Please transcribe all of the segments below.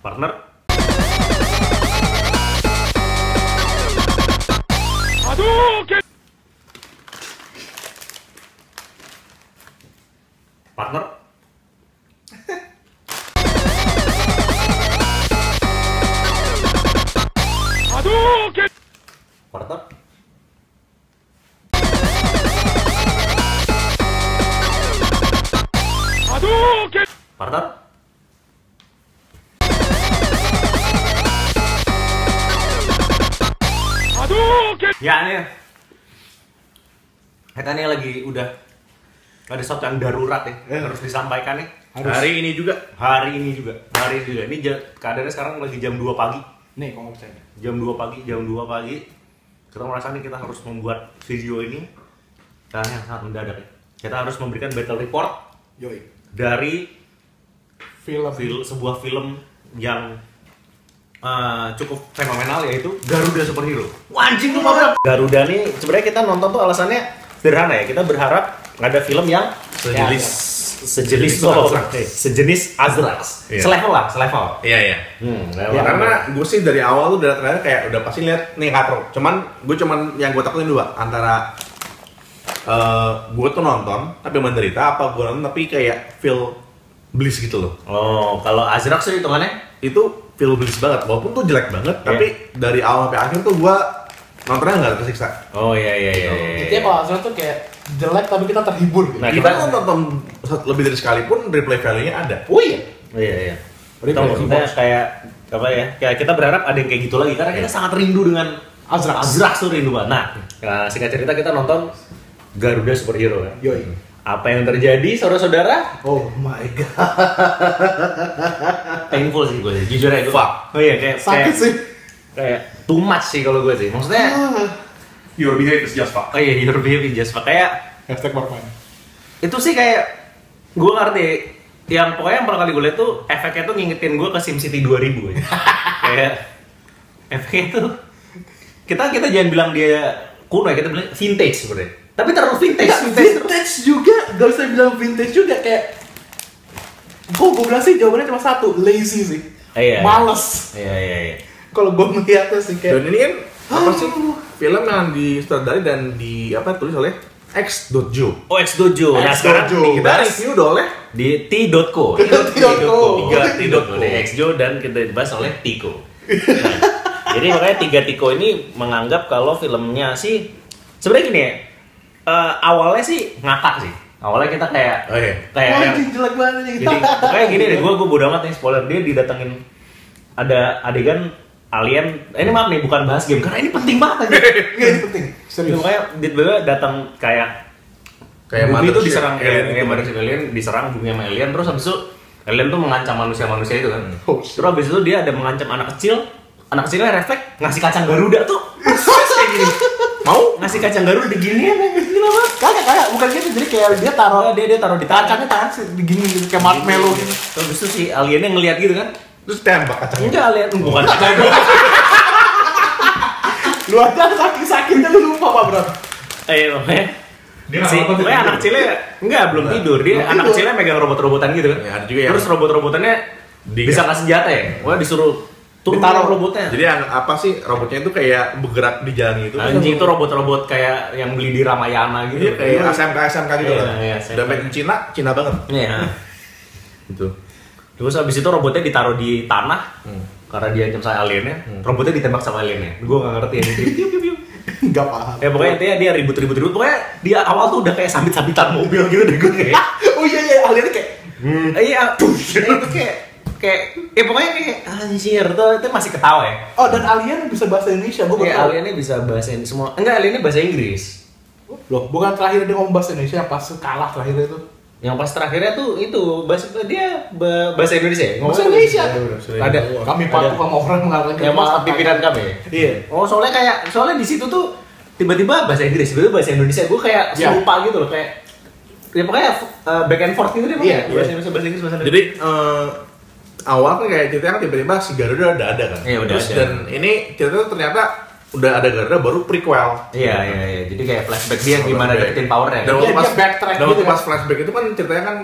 Partner. Aduh, Partner. aduh, Partner. aduh, Partner. aduh, Ya nih. Kita nih lagi udah ada sesuatu yang darurat nih, harus disampaikan nih. Hari ini juga. Hari ini juga. Ini keadaannya sekarang lagi jam 2 pagi. Nih, kalau percaya. Jam 2 pagi. Kita merasa nih kita harus membuat video ini dan yang sangat mendadak ya. Kita harus memberikan battle report Yoi. dari Film. sebuah film yang cukup fenomenal, yaitu Garuda Superhero. Wah, anjing lu banget. Garuda nih sebenarnya kita nonton tuh alasannya sederhana ya. Kita berharap ada film yang sejenis Azrax. Iya. Selevel. Iya. Level. Karena gue sih dari awal tuh dari trailer kayak udah pasti lihat nih katro. Cuman yang gue takutin dua antara gue tuh nonton tapi menderita, apa gue nonton tapi kayak feel bliss gitu loh. Oh, kalau Azrax sih hitungannya Itu feel bliss banget, walaupun tuh jelek banget, tapi dari awal sampai akhir tuh gue nontonnya nggak tersiksa. Oh iya. Intinya kalau Azrael tuh kayak jelek tapi kita terhibur gitu. Nah, Kita kan nonton lebih dari sekali pun replay value-nya ada. Oh iya. Iya. Berarti Itu maksudnya kayak apa ya? Kayak kita berharap ada yang kayak gitu lagi karena kita sangat rindu dengan Azrax tuh rindu banget. Nah, singkat cerita kita nonton Garuda Superhero kan. Yoi. Apa yang terjadi saudara-saudara? Oh my god. Painful sih gue, jujur aja gue. Fuck. Oh iya kayak Sakit sih. Kayak too much sih kalau gue sih. Maksudnya Your behavior is just fuck. oh iya, your baby just kayak Hashtag Marfan. itu sih kayak gue ngerti yang pokoknya yang pertama kali gue liat tuh efeknya tuh ngingetin gue ke SimCity 2000 ya. Kayak efeknya tuh kita jangan bilang dia kuno ya, kita bilang vintage sebenarnya. Tapi terlalu vintage. Vintage juga, gak usah bilang vintage juga kayak. Gue bilang sih jawabannya cuma satu, lazy sih. Iya. Males. Iya. Kalau gue melihatnya sih kayak. Dan ini kan apa sih film yang disutradarai dan tulis oleh X.Jo. Oh, X-Dojo. Nah, sekarang Kita kita review udah oleh di T.co. T.co dari X-Jo dan kita dibahas oleh Tiko. Nah, jadi makanya 3 Tiko ini menganggap kalau filmnya sih sebenarnya gini ya. Awalnya sih ngakak sih. Awalnya kita kayak Oh iya. kayak Wah, anjing jelek banget nih. jadi kayak gini deh, gue bodo amat nih spoiler, dia didatengin ada adegan alien. Ini maaf nih bukan bahas game karena ini penting banget aja. Nggak, ini penting. Serius. Makanya tiba-tiba datang kayak bumi itu mothership diserang alien kayak gitu. mothership alien, diserang bumi sama alien, terus habis itu alien tuh mengancam manusia itu kan. Oh, shit. Terus habis itu dia ada mengancam anak kecilnya refleks ngasih kacang Garuda tuh. Kayak gini. Mau? Ngasih kacang Garuda digini ya, gila banget. Kagak, bukan gitu. Jadi kayak dia taruh Dia taruh di tangan. kacangnya tangan sih begini gitu kayak marshmallow gitu. Terus habis itu si aliennya ngeliat gitu kan. Terus tembak kacangnya. Enggak, alien bukan kacang. Lu aja saking sakitnya lu lupa Pak Bro. Pokoknya Dia nggak si, nonton, pokoknya dia anak tidur. kecilnya enggak belum tidur, dia Belum anak tidur. kecilnya megang robot-robotan gitu kan. Ya, ada juga yang- Terus robot-robotannya bisa nggak senjata ya? Wah disuruh Ditaruh robotnya. Jadi yang apa sih robotnya itu kayak bergerak di jalan gitu. Anjing itu robot-robot kayak yang beli di Ramayana gitu. Iya kayak SMK gitu Iya, lah. iya, SMK. Udah main Cina banget. Iya. Gitu. Terus habis itu robotnya ditaruh di tanah karena dia ancam sama aliennya. Robotnya ditembak sama aliennya. Gue nggak ngerti ya. Enggak paham. Ya pokoknya intinya dia ribut. Pokoknya dia awal tuh udah kayak sambit-sambitan mobil gitu deh gue kayak. Oh iya, aliennya kayak Iya, itu kayak pokoknya kayak anjir itu masih ketawa ya. oh, dan alien bisa bahasa Indonesia. Gue Iya, aliennya bisa bahasa semua. Enggak, aliennya bahasa Inggris. Loh, bukan terakhir dia ngomong bahasa Indonesia yang pas kalah terakhir itu. Yang pas terakhirnya tuh itu bahasa Indonesia ya? Bahasa Indonesia. Ada Kami patuh sama orang mengatakan yang mau pimpinan kami. Iya. Oh, soalnya di situ tuh tiba-tiba bahasa Inggris, tiba-tiba bahasa Indonesia. Gue kayak Iya. lupa gitu loh, kayak ya pokoknya back and forth gitu deh. Iya, Bahasa Indonesia, bahasa Inggris, bahasa Indonesia. Jadi awal kan kayak ceritanya kan tiba-tiba si Garuda udah ada kan. Iya, udah Terus ada. dan ini cerita tuh ternyata udah ada Garuda baru prequel. Iya. Jadi kayak flashback dia gimana dapetin powernya. Dan waktu Dia pas backtrack dan waktu gitu pas kan. flashback itu kan ceritanya kan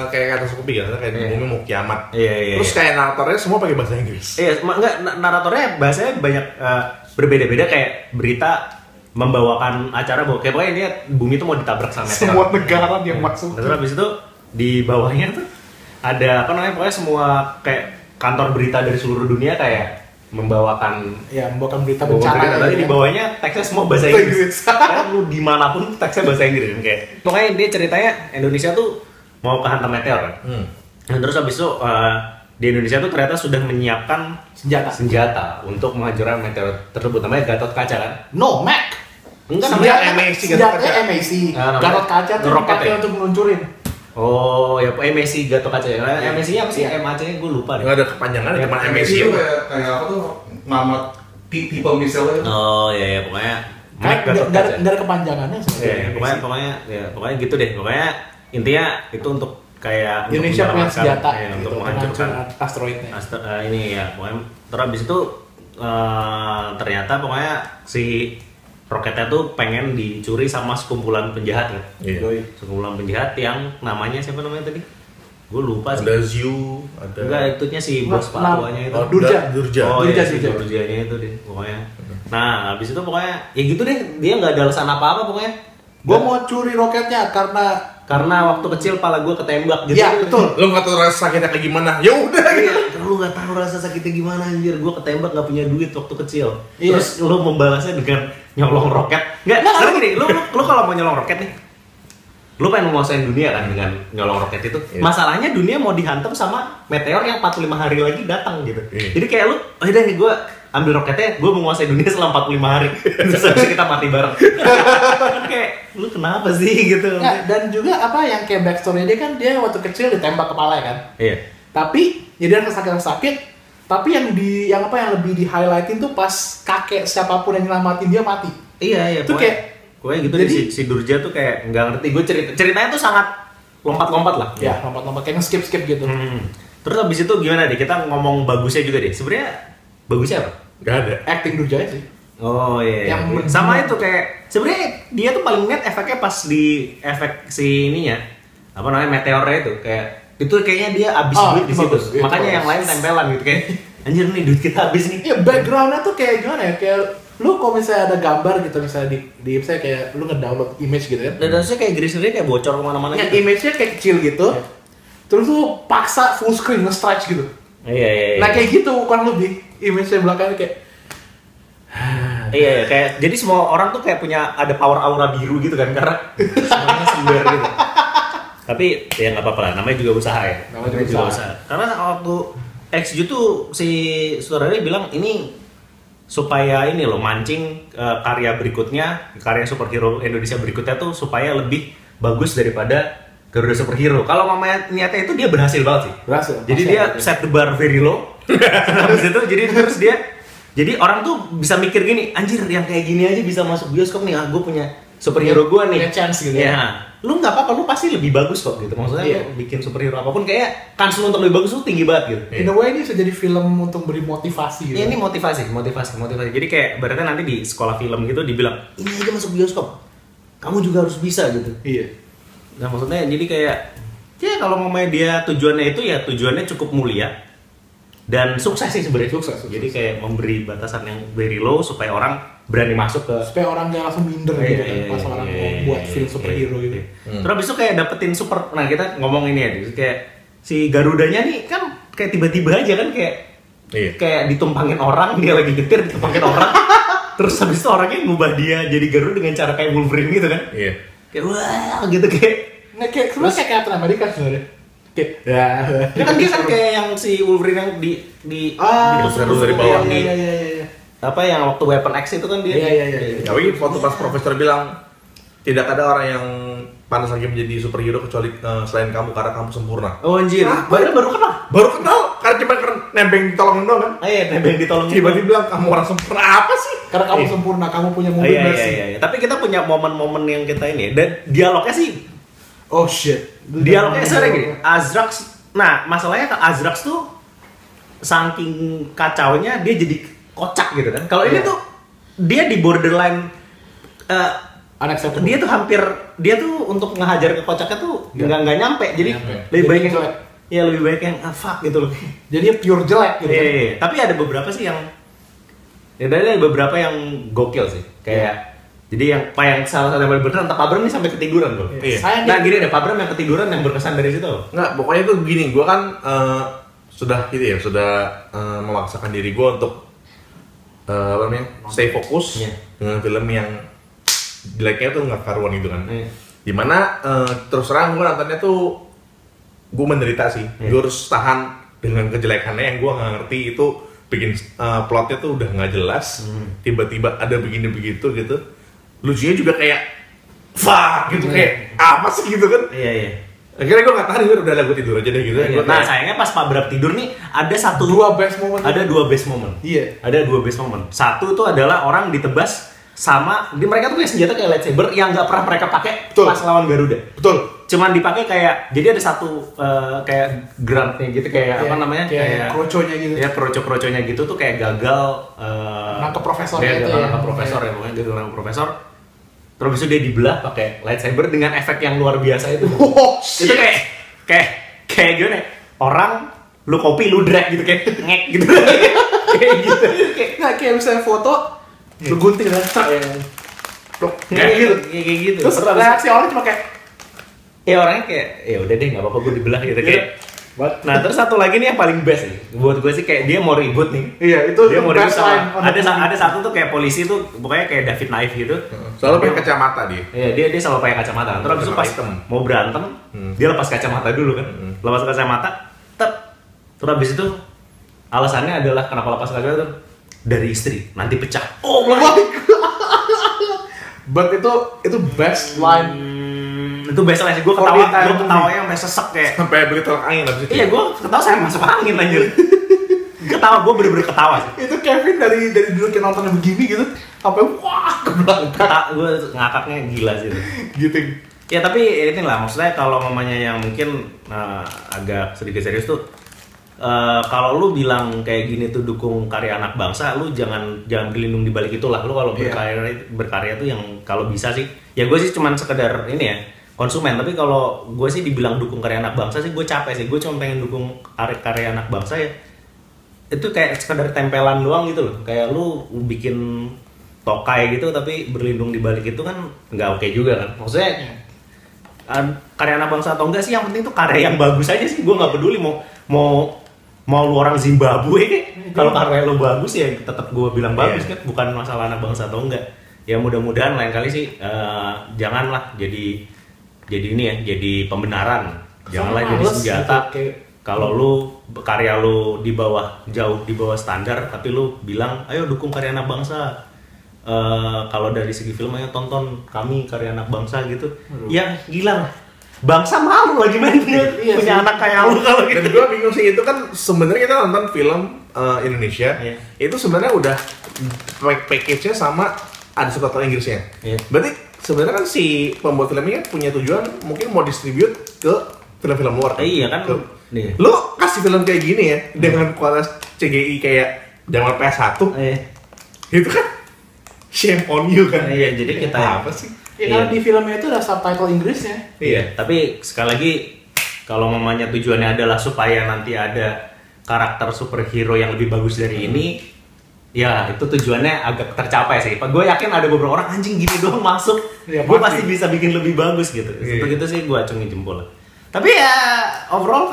kayak kata Sokopi kan, kayak Iya. bumi mau kiamat. Iya. Terus kayak naratornya semua pakai bahasa Inggris. Iya, enggak naratornya bahasanya banyak berbeda-beda kayak berita membawakan acara bahwa kayak pokoknya dia bumi itu mau ditabrak sama meteor. Semua negara yang masuk. Terus habis itu di bawahnya tuh ada apa namanya pokoknya semua kayak kantor berita dari seluruh dunia kayak membawakan Ya, membawakan berita bencana bencana tapi gitu di kan. bawahnya teksnya semua bahasa Bahasa Inggris. Inggris. Karena lu dimanapun teksnya bahasa Inggris kan kayak. Pokoknya dia ceritanya Indonesia tuh mau kehantam meteor kan. Dan terus habis itu di Indonesia tuh ternyata sudah menyiapkan senjata untuk menghancurkan meteor tersebut namanya Gatot Kaca kan. No, Mac. Enggak namanya MAC, Senjatanya MAC. namanya Gatot Kaca tuh roket dipakai ya? untuk meluncurin. Oh, ya MAC Gatot Kaca ya. MAC-nya apa sih? MAC-nya gue lupa deh. Nggak ada kepanjangannya, cuma MSC MSC. itu kayak apa tuh nama people misalnya itu. Oh, iya pokoknya Kan Mac Gatot nggak Kaca. ada kepanjangannya sebenarnya. Iya, pokoknya gitu deh. Pokoknya intinya itu untuk kayak untuk Indonesia punya menyelamatkan, senjata ya, untuk gitu, menghancurkan menghancurkan asteroidnya. ini ya. Pokoknya terus habis itu ternyata pokoknya si roketnya tuh pengen dicuri sama sekumpulan penjahat kan. Iya. Yoi. Sekumpulan penjahat yang namanya siapa namanya tadi? Gue lupa sih. Ada Ziu, ada Enggak, itunya si bos Nah, patuanya itu. Oh, Durja. Durja. Oh Durja, iya, si Durja. Durjanya itu deh pokoknya. Nah, habis itu pokoknya ya gitu deh, dia nggak ada alasan apa-apa pokoknya. Gua mau curi roketnya Karena waktu kecil pala gue ketembak gitu. Iya, betul. Lo nggak tahu rasa sakitnya kayak gimana? Ya udah. Iya, lu nggak tahu rasa sakitnya gimana anjir. Gue ketembak nggak punya duit waktu kecil. Iya. Terus lu membalasnya dengan nyolong roket. Nggak, sekarang gini, lu kalau mau nyolong roket nih, lu pengen menguasain dunia kan dengan nyolong roket itu. Iya. Masalahnya dunia mau dihantam sama meteor yang 45 hari lagi datang gitu. Iya. Jadi kayak lu, oh udah nih gue ambil roketnya, gue menguasai dunia selama 45 hari. Terus habis itu kita mati bareng. Kan kayak, lu kenapa sih gitu? Nggak, dan juga apa yang kayak backstory dia kan dia waktu kecil ditembak kepala kan. Iya. Tapi jadi dia sakit, tapi yang lebih di highlightin tuh pas kakek siapapun yang nyelamatin dia mati. Iya, Itu pokoknya gitu deh, jadi- si Durja tuh kayak nggak ngerti. Gue ceritanya tuh sangat lompat-lompat lah. Ya, lompat-lompat kayak skip gitu. Terus habis itu gimana deh? Kita ngomong bagusnya juga deh. Sebenarnya bagusnya apa? Nggak ada. Acting Durjaya sih. Oh iya. Yang sama itu kayak sebenarnya dia tuh paling net efeknya pas di efek si ininya apa namanya meteornya itu kayak itu kayaknya dia abis Oh, duit di itu situ. bagus, itu Makanya bagus. yang lain tempelan gitu kayak anjir nih duit kita habis nih. Iya, backgroundnya tuh kayak gimana ya? Kayak lu kalau misalnya ada gambar gitu misalnya di misalnya kayak lu ngedownload image gitu kan. Dan harusnya kayak gris-gris kayak bocor kemana-mana Yang gitu. image-nya kayak kecil gitu. Terus lu paksa full screen nge-stretch gitu. Iya. Nah kayak gitu kurang lebih image-nya belakangnya kayak Iya, kayak jadi semua orang tuh kayak punya ada power aura biru gitu kan karena semuanya sembar gitu. Tapi ya nggak apa-apa lah, namanya juga usaha ya. Namanya juga usaha. Karena waktu XU tuh si sutradaranya bilang ini supaya ini loh mancing karya berikutnya, karya superhero Indonesia berikutnya tuh supaya lebih bagus daripada Garuda Superhero. Kalau mamanya niatnya itu dia berhasil banget sih. berhasil. Jadi Pasti dia ada. set the bar very low. Habis itu jadi orang tuh bisa mikir gini, anjir yang kayak gini aja bisa masuk bioskop nih, gue punya superhero gue nih. Punya chance gitu ya. ya. Lu nggak apa-apa, lu pasti lebih bagus kok gitu. Maksudnya Iya. lu bikin superhero apapun kayak kans lu untuk lebih bagus tuh tinggi banget gitu. In a way ini bisa jadi film untuk beri motivasi gitu. Ini motivasi. Jadi kayak berarti nanti di sekolah film gitu dibilang, ini aja masuk bioskop. Kamu juga harus bisa gitu. Iya. Nah maksudnya jadi kayak ya kalau mau dia tujuannya itu ya tujuannya cukup mulia dan sukses sih sebenarnya. Sukses. Jadi kayak memberi batasan yang very low supaya orang berani masuk ke Supaya orang jangan langsung minder gitu kan pas orang mau buat film superhero gitu. Terus abis itu kayak dapetin super. Nah kita ngomong ini ya, kayak si Garudanya nih kan kayak tiba-tiba aja kan kayak Iya. kayak ditumpangin orang, dia lagi nyetir ditumpangin orang. Terus habis itu orangnya ngubah dia jadi Garuda dengan cara kayak Wolverine gitu kan. Iya. Kayak wah gitu kayak. Nah kayak sebenarnya kayak Captain America sebenarnya. Kayak ya. Ya kan dia kan kayak yang si Wolverine yang di terus dari bawah. Iya. apa yang waktu Weapon X itu kan dia. Iya. Tapi waktu pas profesor bilang tidak ada orang yang pantas lagi menjadi superhero kecuali selain kamu karena kamu sempurna. Oh anjir. Hah? Baru kenal. Baru kenal karena cuma nembeng ditolongin doang kan. Ah iya, nebeng ditolong. Tiba-tiba bilang kamu orang sempurna apa sih? Karena kamu sempurna, kamu punya mobil Iya, bersih. iya. Tapi kita punya momen-momen yang kita ini dan dialognya sih Oh shit. dialognya sebenarnya gini. Azrax, nah masalahnya Azrax tuh saking kacaunya dia jadi kocak gitu kan. Kalau ini Iya. tuh dia di borderline Unacceptable. dia tuh untuk ngehajar ke kocaknya tuh nggak nyampe. Jadi Nyampe. lebih Jadi baik yang jelek. ya lebih baik yang fuck gitu loh. Jadi dia pure jelek gitu. Iya, kan. iya. Tapi ada beberapa sih yang ada beberapa yang gokil sih. Kayak jadi yang salah satu yang paling bener, entah Pak Bram nih sampai ketiduran loh. Iya. Saya Nah gini deh, Pak Bram yang ketiduran yang berkesan dari situ. Nggak, pokoknya tuh gini, gue kan sudah memaksakan diri gue untuk apa namanya, stay fokus Iya. dengan film yang jeleknya tuh nggak karuan gitu kan. Iya. Dimana terus terang gue nontonnya tuh gue menderita sih. Iya. Gue harus tahan dengan kejelekannya yang gue nggak ngerti itu bikin plotnya tuh udah nggak jelas. Tiba-tiba ada begini begitu gitu. Lucunya juga kayak fuck gitu, kayak apa sih gitu kan. Iya, iya. Akhirnya gue nggak tahan, gue udah lagu tidur aja deh gitu. Iya. Gua Nah kayak, sayangnya pas Pak Bram tidur nih ada Dua best moment. dua best moment. Iya. Ada dua best moment. Satu tuh adalah orang ditebas sama mereka tuh kayak senjata kayak lightsaber yang nggak pernah mereka pakai Betul. pas lawan Garuda. Betul. Cuman dipakai kayak jadi ada satu kayak grantnya gitu kayak apa namanya Kayak kroconya gitu. ya kroco-kroconya gitu tuh kayak gagal Nangkep profesornya dia itu gagal ya. nangkep profesor ya pokoknya gagal nangkep profesor. Terus habis itu dia dibelah pakai lightsaber dengan efek yang luar biasa itu. Oh, Itu kayak gimana? Orang lu copy lu drag gitu kayak ngek gitu. Kayak gitu. Nggak kayak misalnya foto, lu gunting dan cak ya. Kayak gitu. Kayak gitu. Terus reaksi orang cuma kayak Ya orangnya kayak ya udah deh nggak apa-apa gue dibelah gitu kayak. What? Nah terus satu lagi nih yang paling best nih buat gue sih kayak dia mau ribut nih. Iya, itu Dia mau ribut best line sama on the movie. ada satu tuh kayak polisi tuh pokoknya kayak David Knife gitu. selalu pakai kacamata dia. Iya dia selalu pakai kacamata. Terus abis itu pas Hitam. mau berantem dia lepas kacamata dulu kan. Lepas kacamata, terus abis itu alasannya adalah kenapa lepas kacamata tuh dari istri nanti pecah. Oh my god. But itu best line. Itu best lah sih gue For ketawa, the entire gue ketawanya sampai sesek kayak. Sampai beli tolak angin habis itu. Iya gue ketawa saya masuk angin anjir. Ketawa gue bener-bener ketawa sih. Itu Kevin dari dulu kayak nontonnya begini gitu sampai wah ke belakang Gue ngakaknya gila sih itu. gitu. Ya tapi inilah maksudnya kalau mamanya yang mungkin agak sedikit serius tuh kalau lu bilang kayak gini tuh dukung karya anak bangsa, lu jangan berlindung di balik itulah. Lu kalau berkarya tuh yang kalau bisa sih, ya gue sih cuman sekedar ini ya konsumen. Tapi kalau gue sih dibilang dukung karya anak bangsa sih gue capek sih. Gue cuma pengen dukung karya anak bangsa ya. Itu kayak sekedar tempelan doang gitu loh. Kayak lu bikin tokai gitu tapi berlindung di balik itu kan nggak oke juga kan. Maksudnya karya anak bangsa atau enggak sih yang penting tuh karya yang bagus aja sih. Gue nggak peduli mau lu orang Zimbabwe kalau karya lu bagus ya tetap gue bilang bagus kan, bukan masalah anak bangsa atau enggak. Ya mudah-mudahan lain kali sih janganlah jadi ini ya, jadi pembenaran. Janganlah jadi senjata. Gitu, Kalau lu karya lu jauh di bawah standar tapi lu bilang ayo dukung karya anak bangsa. Kalau dari segi film ayo tonton kami karya anak bangsa gitu. Ya gila lah. Bangsa malu lagi main punya sih. anak kayak lu kalau gitu. Dan gue bingung sih, itu kan sebenarnya kita nonton film Indonesia, Iya. itu sebenarnya udah package-nya sama ada subtitle Inggrisnya. Iya. Berarti sebenarnya kan si pembuat filmnya punya tujuan mungkin mau distribute ke film-film luar. Iya kan. Tuh. Nih. Lu kasih film kayak gini ya dengan kualitas CGI kayak zaman PS1, itu kan shame on you kan. Iya, jadi kita apa sih? Ya karena di filmnya itu ada subtitle Inggrisnya. Iya, tapi sekali lagi kalau mamanya tujuannya adalah supaya nanti ada karakter superhero yang lebih bagus dari ini, ya itu tujuannya agak tercapai sih. Gue yakin ada beberapa orang anjing gini doang masuk, Ya, gue pasti. pasti bisa bikin lebih bagus gitu. Iya. Itu sih gue acungin jempol. Tapi ya overall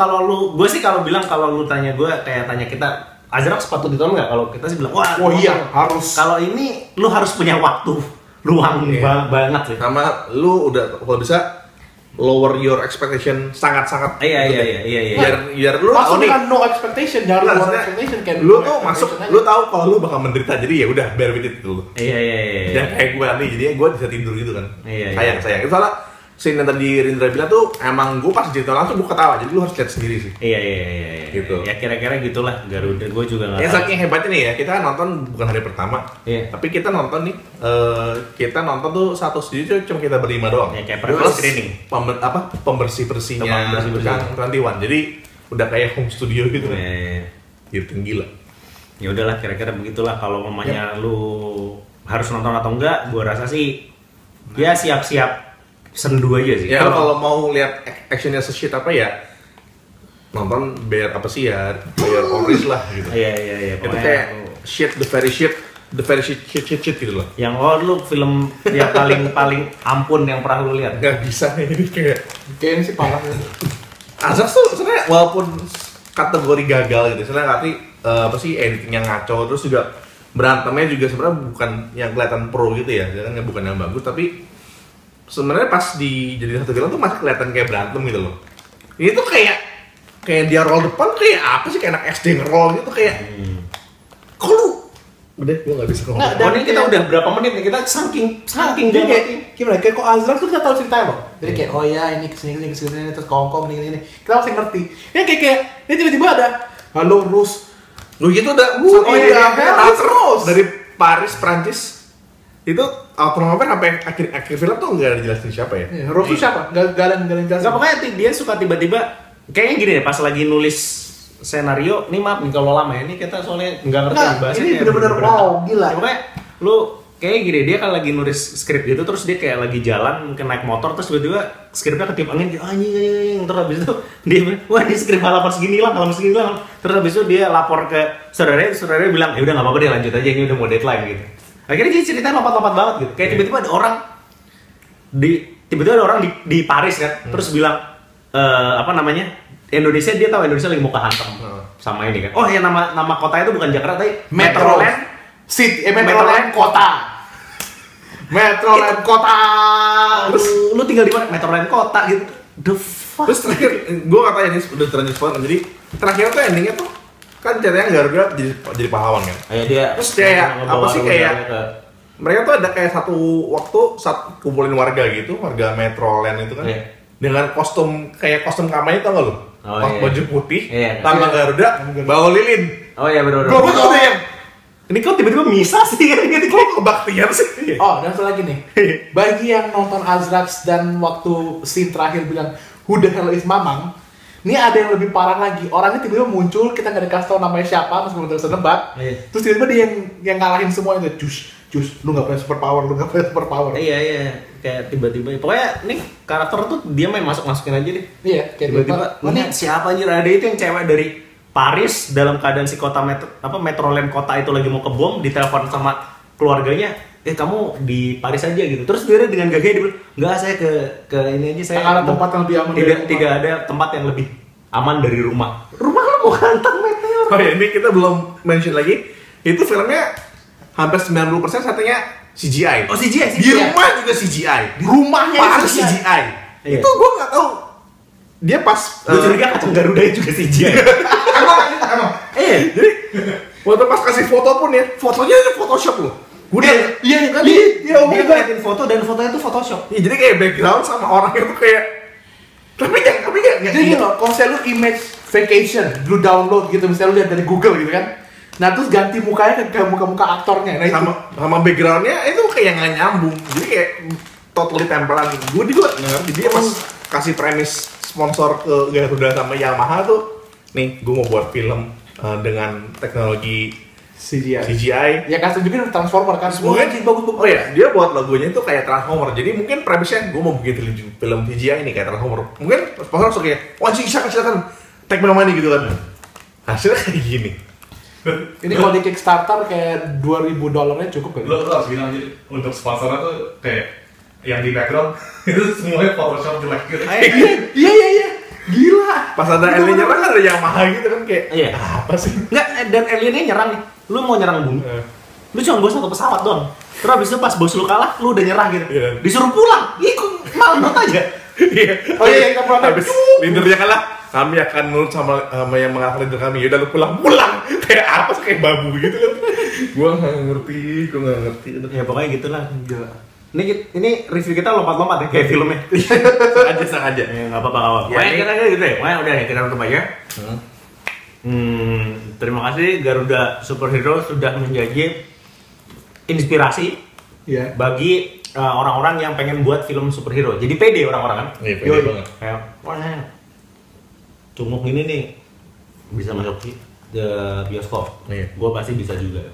gue sih kalau bilang kalau lu tanya gue kayak tanya kita Azrak sepatu ditonton nggak? Kalau kita sih bilang wah, Oh iya, harus. Kalau ini lu harus punya waktu luang banget sih. Sama lu udah kalau bisa lower your expectation sangat-sangat. Iya. Biar lu tahu Maksudnya nih. kan no expectation, jangan Nah, low maksudnya, expectation kayak lu no tuh masuk, expectation lu aja. tahu kalau lu bakal menderita, jadi ya udah bear with it dulu. Iya. Dan kayak gue nih, jadi gue bisa tidur gitu kan. Iya. Sayang. Itu soalnya scene yang tadi Rindra bilang tuh emang gue pas cerita langsung gue ketawa, jadi lu harus lihat sendiri sih. Iya. Gitu. Ya kira-kira gitulah Garuda. Gue juga nggak Yang tahu. saking hebatnya nih ya, kita nonton bukan hari pertama, Iya. tapi kita nonton nih, kita nonton tuh satu studio cuma kita berlima doang. Ya, kayak private Plus screening. pembersih-bersihnya Pembersih-bersih. Gang 21. Jadi udah kayak home studio gitu kan. Iya. Gitu gila. Ya udahlah kira-kira begitulah kalau mamanya lu harus nonton atau enggak, gue rasa sih ya siap-siap sendu aja sih. Ya kalau mau lihat actionnya se-shit apa ya, nonton bayar apa sih ya, bayar oris lah gitu. Iya. Itu kayak shit, the very shit gitu loh. Yang lu film yang paling ampun yang pernah lu lihat. Gak bisa nih, ini kayak Kayaknya sih parah. Azrax tuh sebenarnya walaupun kategori gagal gitu, sebenarnya tapi apa sih editingnya ngaco, terus juga berantemnya juga sebenarnya bukan yang kelihatan pro gitu ya, kan bukan yang bagus, tapi sebenarnya pas jadi satu film tuh masih kelihatan kayak berantem gitu loh. Ini tuh kayak dia roll depan kayak apa sih, kayak anak SD nge-roll gitu kayak kok lu udah gue nggak bisa ngomong. Oh, ini kita udah berapa menit nih, kita saking Jadi banget. kayak gimana? Kayak kok Azrax tuh kita tahu ceritanya loh. Jadi kayak oh ya ini kesini terus kongkong ini. Kita masih ngerti. Ini kayak ini tiba-tiba ada halo Rus. Lu gitu udah terus dari Paris Prancis itu automatis sampai akhir film tuh nggak ada jelasin siapa ya. Rus tuh siapa? Gak ada yang jelas. Nggak, pokoknya dia suka tiba-tiba kayaknya gini deh, pas lagi nulis senario, nih maaf nih kalau lama ya, ini kita soalnya nggak ngerti bahasanya. Ini bener-bener wow, gila. Ya, pokoknya lu kayak gini, dia kan lagi nulis skrip gitu, terus dia kayak lagi jalan mungkin naik motor, terus tiba-tiba skripnya ketiup angin kayak anjing, terus habis itu dia bilang, wah ini skrip halaman segini lah, terus habis itu dia lapor ke saudaranya bilang, ya udah nggak apa-apa deh, lanjut aja, ini udah mau deadline gitu. Akhirnya jadi ceritanya lompat-lompat banget gitu, kayak tiba-tiba ada orang di Paris kan, terus bilang apa namanya, Indonesia, dia tahu Indonesia lagi mau kehantam sama ini kan. Oh ya, nama kota itu bukan Jakarta tapi Metroland City, Metroland Kota. Metroland Kota. Terus lu tinggal di mana? Metroland Kota gitu. The fuck. Terus terakhir, gue nggak tahu ini udah terlanjur spoiler. Jadi terakhir tuh endingnya tuh kan ceritanya Garuda jadi pahlawan kan. Dia. Terus kayak apa sih kayak mereka tuh ada kayak satu waktu saat kumpulin warga gitu, warga Metroland itu kan. Dengan kostum kampanye, tau gak lu? Baju putih, tanpa Garuda, bawa lilin. Oh iya benar. Gue tuh yang ini kok tiba-tiba misah sih kan gitu. kok kebaktian sih? Oh, dan satu lagi nih. Bagi yang nonton Azrax dan waktu scene terakhir bilang who the hell is Mamang, ini ada yang lebih parah lagi. Orangnya tiba-tiba muncul, kita nggak dikasih tahu namanya siapa, meskipun terus nebak. Terus tiba-tiba dia yang ngalahin semua itu. Cus, lu nggak punya super power. Iya, kayak tiba-tiba. Pokoknya nih karakter tuh dia main masukin aja deh. Iya, kayak tiba-tiba. Ini siapa aja? Ada itu yang cewek dari Paris dalam keadaan si kota Metroland kota itu lagi mau kebom, ditelepon sama keluarganya, kamu di Paris aja gitu. Terus dia dengan gagah dia bilang, enggak, saya ke ini aja, saya ada tempat yang lebih aman. Tidak ada tempat yang lebih aman dari rumah. Rumah lo mau hantam meteor. Oh ya, ini kita belum mention lagi. Itu filmnya hampir 90% satunya CGI. Oh CGI. Di rumah juga CGI. Rumahnya Paris CGI. Iya. Itu gue nggak tahu. Dia pas gue curiga kacang Garuda juga CGI. Emang. Jadi waktu pas kasih foto pun ya, fotonya itu Photoshop loh. Dia ngeliatin foto dan fotonya itu Photoshop. Iya, jadi kayak background sama orangnya tuh kayak tapi enggak. Jadi gini loh, kalau misalnya lu image vacation, lu download gitu, misalnya lu lihat dari Google gitu kan. Nah terus ganti mukanya ke muka-muka aktornya. Nah, sama backgroundnya itu kayak nggak nyambung. Jadi kayak totally tempelan. Gue juga ngerti dia pas kasih premis sponsor ke Garuda sama Yamaha tuh, nih gue mau buat film dengan teknologi CGI. Ya kan juga Transformer kan. Mungkin bagus. Oh ya, dia buat logonya itu kayak Transformer. Jadi mungkin premisnya gue mau bikin film CGI ini kayak Transformer. Mungkin sponsor langsung kayak, wah silakan tag nama ini gitu kan. Hasilnya kayak gini. Ini kalau di Kickstarter kayak $2,000 cukup kali. Lo harus bilang jadi untuk sponsornya tuh kayak yang di background itu semuanya Photoshop jelek gitu. Iya. Gila. Pas ada alien nyerang kan ada Yamaha gitu kan kayak apa sih? Enggak, dan aliennya nyerang nih. Lu mau nyerang bumi. Lu cuma bawa satu pesawat doang. Terus abis itu pas bos lu kalah, lu udah nyerah gitu. Disuruh pulang. Ikut malam aja. Oh iya, kita pulang habis leadernya kalah. Kami akan nurut sama yang mengakhiri leader kami. Yaudah lu pulang. Kayak apa sih, kayak babu gitu kan. Gua nggak ngerti. Ya pokoknya gitulah. Ini review kita lompat-lompat ya kayak filmnya. Sengaja. Ya nggak apa-apa. Pokoknya kita gitu deh. Pokoknya udah ya, kita tutup aja. Terima kasih Garuda Superhero sudah menjadi inspirasi bagi orang-orang yang pengen buat film superhero. Jadi pede orang-orang kan. Iya, pede banget. Kayak wah, cunguk gini nih bisa masuk ke bioskop. Gue pasti bisa juga.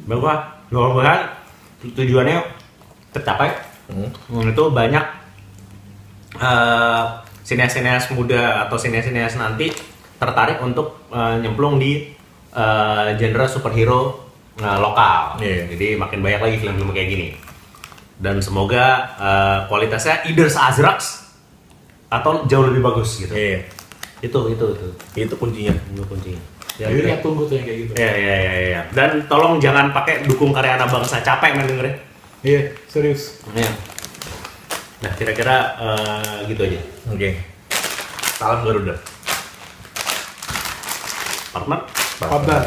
bahwa mudah-mudahan tujuannya tercapai. Itu banyak sineas-sineas muda atau sineas-sineas nanti tertarik untuk nyemplung di genre superhero lokal. Jadi makin banyak lagi film-film kayak gini. Dan semoga kualitasnya either se-Azrax atau jauh lebih bagus gitu. Itu kuncinya. Ya, Jadi ya tunggu tuh yang kayak gitu. Iya. Dan tolong jangan pakai dukung karya anak bangsa, capek men dengerin. Iya, serius. Iya. Nah, kira-kira gitu aja. Oke. Salam Garuda. Partner? Kabar.